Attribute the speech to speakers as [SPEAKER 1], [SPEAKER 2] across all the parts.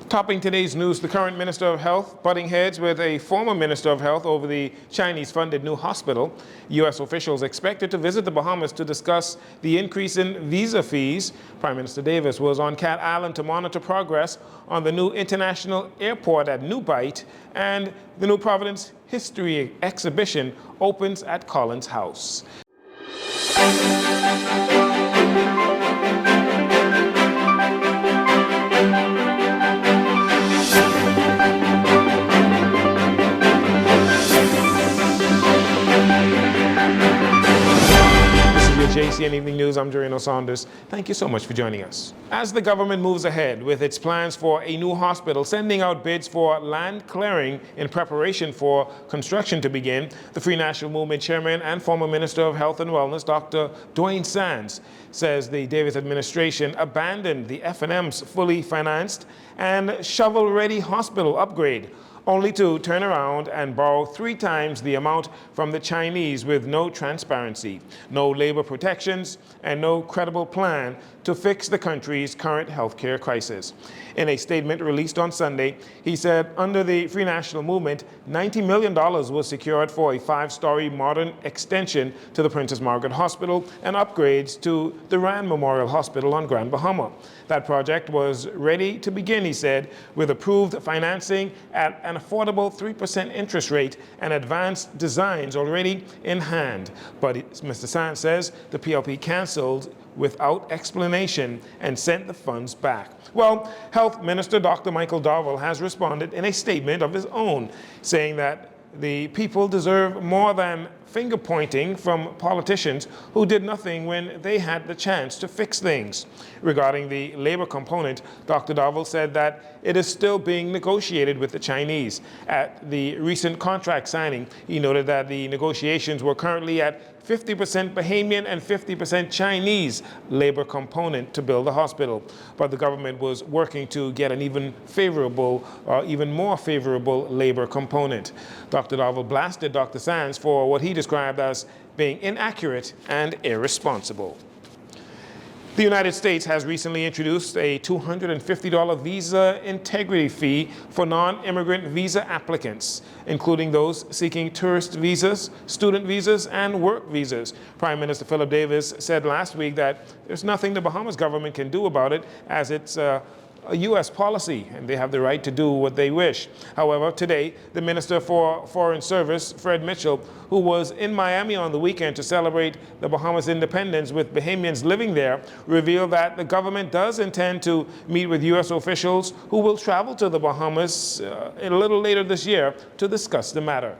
[SPEAKER 1] Topping today's news, the current Minister of Health butting heads with a former Minister of Health over the Chinese-funded new hospital. U.S. officials expected to visit the Bahamas to discuss the increase in visa fees. Prime Minister Davis was on Cat Island to monitor progress on the new international airport at New Bight, and the New Providence History exhibition opens at Collins House. Jcn Evening News, I'm Jcn Saunders. Thank you so much for joining us. As the government moves ahead with its plans for a new hospital, sending out bids for land clearing in preparation for construction to begin, the Free National Movement chairman and former Minister of Health and Wellness, Dr. Dwayne Sands, says the Davis administration abandoned the F&M's fully financed and shovel-ready hospital upgrade, only to turn around and borrow 3 times the amount from the Chinese with no transparency, no labor protections, and no credible plan to fix the country's current healthcare crisis. In a statement released on Sunday, he said under the Free National Movement, $90 million was secured for a 5-story modern extension to the Princess Margaret Hospital and upgrades to the Rand Memorial Hospital on Grand Bahama. That project was ready to begin, he said, with approved financing at an affordable 3% interest rate and advanced designs already in hand. But Mr. Sands says the PLP canceled without explanation and sent the funds back. Well, Health Minister Dr. Michael Darwell has responded in a statement of his own, saying that the people deserve more than finger-pointing from politicians who did nothing when they had the chance to fix things. Regarding the labor component, Dr. Darwell said that it is still being negotiated with the Chinese. At the recent contract signing, he noted that the negotiations were currently at 50% Bahamian and 50% Chinese labor component to build the hospital. But the government was working to get an even more favorable labor component. Dr. Darwell blasted Dr. Sands for what he described as being inaccurate and irresponsible. The United States has recently introduced a $250 visa integrity fee for non-immigrant visa applicants, including those seeking tourist visas, student visas, and work visas. Prime Minister Philip Davis said last week that there's nothing the Bahamas government can do about it, as it's a U.S. policy, and they have the right to do what they wish. However, today, the Minister for Foreign Service, Fred Mitchell, who was in Miami on the weekend to celebrate the Bahamas' independence with Bahamians living there, revealed that the government does intend to meet with U.S. officials who will travel to the Bahamas a little later this year to discuss the matter.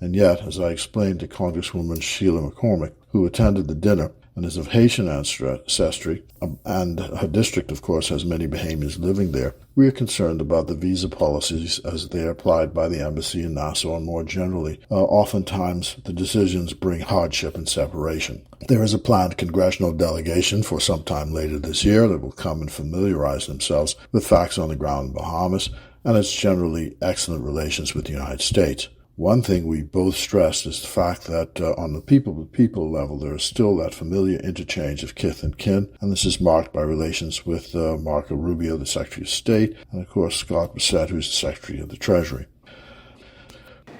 [SPEAKER 2] And yet, as I explained to Congresswoman Sheila McCormick, who attended the dinner and is of Haitian ancestry, and her district, of course, has many Bahamians living there, we are concerned about the visa policies as they are applied by the embassy in Nassau, and more generally, oftentimes the decisions bring hardship and separation. There is a planned congressional delegation for sometime later this year that will come and familiarize themselves with facts on the ground in Bahamas and its generally excellent relations with the United States. One thing we both stressed is the fact that on the people-to-people level, there is still that familiar interchange of kith and kin, and this is marked by relations with Marco Rubio, the Secretary of State, and of course Scott Bissett, who's the Secretary of the Treasury.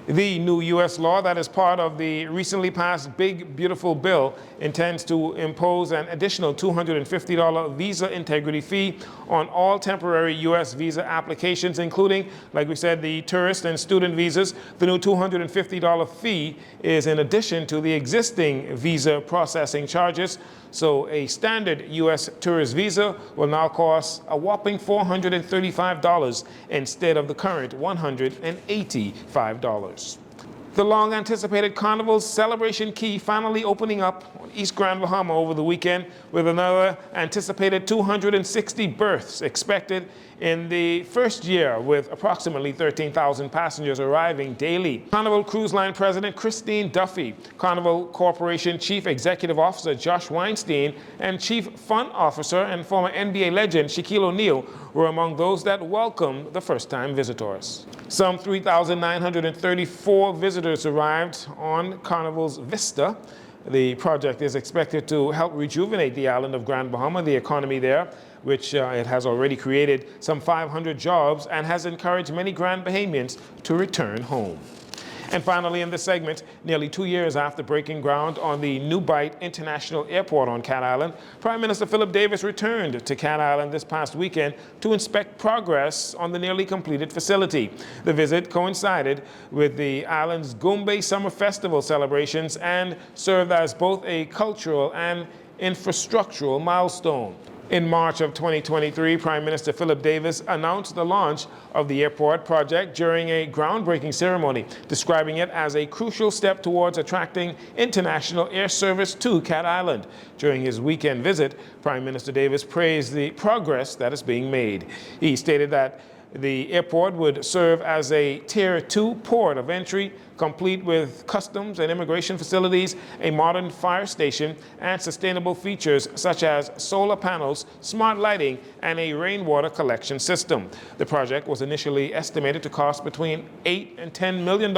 [SPEAKER 1] The new U.S. law that is part of the recently passed Big Beautiful Bill intends to impose an additional $250 visa integrity fee on all temporary U.S. visa applications, including, like we said, the tourist and student visas. The new $250 fee is in addition to the existing visa processing charges. So a standard U.S. tourist visa will now cost a whopping $435 instead of the current $185. The long-anticipated Carnival's Celebration Key finally opening up on East Grand Bahama over the weekend, with another anticipated 260 berths expected in the first year, with approximately 13,000 passengers arriving daily. Carnival Cruise Line President Christine Duffy, Carnival Corporation Chief Executive Officer Josh Weinstein, and Chief Fun Officer and former NBA legend Shaquille O'Neal were among those that welcomed the first-time visitors. Some 3,934 visitors arrived on Carnival's Vista, The project is expected to help rejuvenate the island of Grand Bahama, the economy there, which it has already created some 500 jobs and has encouraged many Grand Bahamians to return home. And finally, in this segment, nearly 2 years after breaking ground on the New Bight International Airport on Cat Island, Prime Minister Philip Davis returned to Cat Island this past weekend to inspect progress on the nearly completed facility. The visit coincided with the island's Gombe Summer Festival celebrations and served as both a cultural and infrastructural milestone. In March of 2023, Prime Minister Philip Davis announced the launch of the airport project during a groundbreaking ceremony, describing it as a crucial step towards attracting international air service to Cat Island. During his weekend visit, Prime Minister Davis praised the progress that is being made. He stated that the airport would serve as a Tier 2 port of entry, complete with customs and immigration facilities, a modern fire station, and sustainable features such as solar panels, smart lighting, and a rainwater collection system. The project was initially estimated to cost between $8 and $10 million,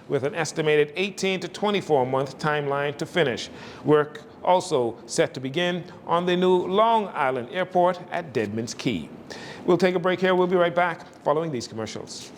[SPEAKER 1] with an estimated 18 to 24-month timeline to finish. Work also set to begin on the new Long Island Airport at Deadman's Key. We'll take a break here. We'll be right back following these commercials.